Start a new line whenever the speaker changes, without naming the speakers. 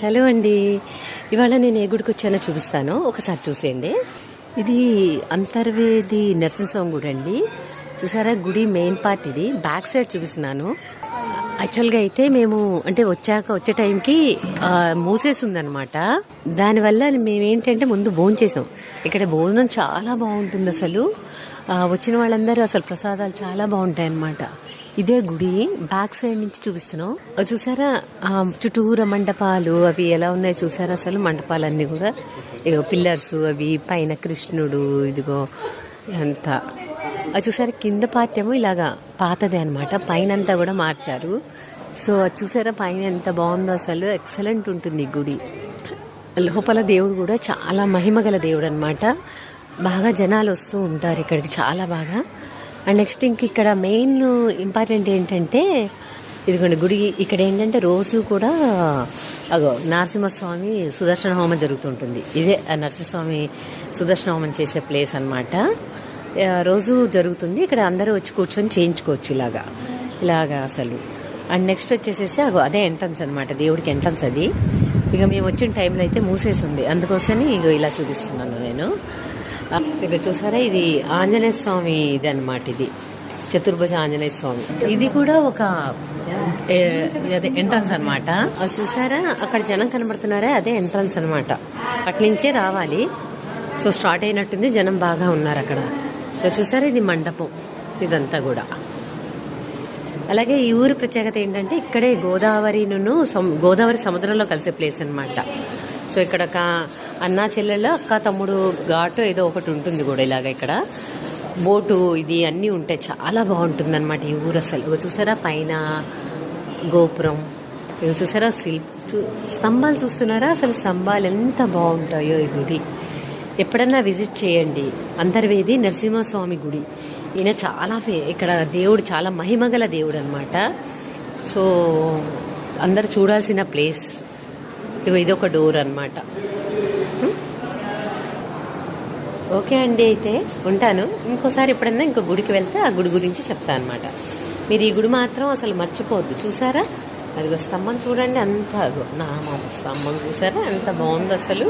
Hello అండి. ఇవాళ నేను ఏ గుడికి వచ్చానో చూపిస్తాను, ఒకసారి చూసేయండి. ఇది అంతర్వేది నరసింహస్వామి గుడి అండి. చూసారా, గుడి మెయిన్ పార్ట్ ఇది. బ్యాక్ సైడ్ చూపిస్తున్నాను. యాక్చువల్గా అయితే మేము వచ్చే టైంకి మూసేసి ఉందన్నమాట. దానివల్ల మేమేంటంటే ముందు భోజనం చేసాం. ఇక్కడ భోజనం చాలా బాగుంటుంది అసలు. వచ్చిన వాళ్ళందరూ అసలు ప్రసాదాలు చాలా బాగుంటాయి అన్నమాట. ఇదే గుడి బ్యాక్ సైడ్ నుంచి చూపిస్తున్నాం. చూసారా, చుట్టూర మండపాలు అవి ఎలా ఉన్నాయో చూసారా. అసలు మండపాలన్నీ కూడా ఇగో పిల్లర్స్ అవి, పైన కృష్ణుడు, ఇదిగో అంతా అది చూసారా. కింద పార్ట్ ఏమో ఇలాగా పాతదే అనమాట, పైన అంతా కూడా మార్చారు. సో అది చూసారా, పైన ఎంత బాగుందో అసలు. ఎక్సలెంట్ ఉంటుంది ఈ గుడి. లోపల దేవుడు కూడా చాలా మహిమగల దేవుడు అనమాట. బాగా జనాలు వస్తూ ఉంటారు ఇక్కడికి, చాలా బాగా. అండ్ నెక్స్ట్ ఇక్కడ మెయిన్ ఇంపార్టెంట్ ఏంటంటే, ఇదిగోండి గుడి ఇక్కడ ఏంటంటే రోజు కూడా అగో నరసింహస్వామి సుదర్శన హోమం జరుగుతుంటుంది. ఇదే నరసింహస్వామి సుదర్శన హోమం చేసే ప్లేస్ అనమాట. రోజు జరుగుతుంది ఇక్కడ. అందరూ వచ్చి కూర్చొని చేయించుకోవచ్చు ఇలాగా అసలు. అండ్ నెక్స్ట్ వచ్చేసేసి అదే ఎంట్రన్స్ అనమాట, దేవుడికి ఎంట్రన్స్ అది. ఇక మేము వచ్చిన టైంలో అయితే మూసేసింది, అందుకోసమని ఇగో ఇలా చూపిస్తున్నాను నేను. ఇక చూసారా, ఇది ఆంజనేయ స్వామి ఇది అనమాట. ఇది చతుర్భుజ ఆంజనేయ స్వామి. ఇది కూడా ఒక అదే ఎంట్రన్స్ అనమాట. అది చూసారా, అక్కడ జనం కనబడుతున్నారా, అదే ఎంట్రన్స్ అనమాట. అట్నుంచే రావాలి. సో స్టార్ట్ అయినట్టుంది, జనం బాగా ఉన్నారు అక్కడ. చూసారా, ఇది మండపం ఇదంతా కూడా. అలాగే ఈ ఊరి ప్రత్యేకత ఏంటంటే, ఇక్కడే గోదావరి సముద్రంలో కలిసే ప్లేస్ అనమాట. సో ఇక్కడ ఒక అన్నా చెల్లెళ్ళ అక్క తమ్ముడు ఘాటు ఏదో ఒకటి ఉంటుంది కూడా ఇలాగ. ఇక్కడ బోటు ఇది అన్నీ ఉంటాయి, చాలా బాగుంటుంది అనమాట ఈ ఊరు అసలు. ఇక చూసారా, పైన గోపురం, ఇక చూసారా స్తంభాలు చూస్తున్నారా. అసలు స్తంభాలు ఎంత బాగుంటాయో ఈ గుడి. ఎప్పుడన్నా విజిట్ చేయండి. అంతర్వేది నరసింహస్వామి గుడి. ఈయన చాలా ఇక్కడ దేవుడు చాలా మహిమగల దేవుడు అనమాట. సో అందరు చూడాల్సిన ప్లేస్. ఇగో ఇది ఒక డోర్ అనమాట. ఓకే అండి, అయితే ఉంటాను. ఇంకోసారి ఎప్పుడన్నా ఇంకో గుడికి వెళ్తే ఆ గుడి గురించి చెప్తాను అనమాట. మీరు ఈ గుడి మాత్రం అసలు మర్చిపోవద్దు. చూసారా, అదిగో స్తంభం చూడండి, అంత నామ స్తంభం చూసారా, ఎంత బాగుంది అసలు.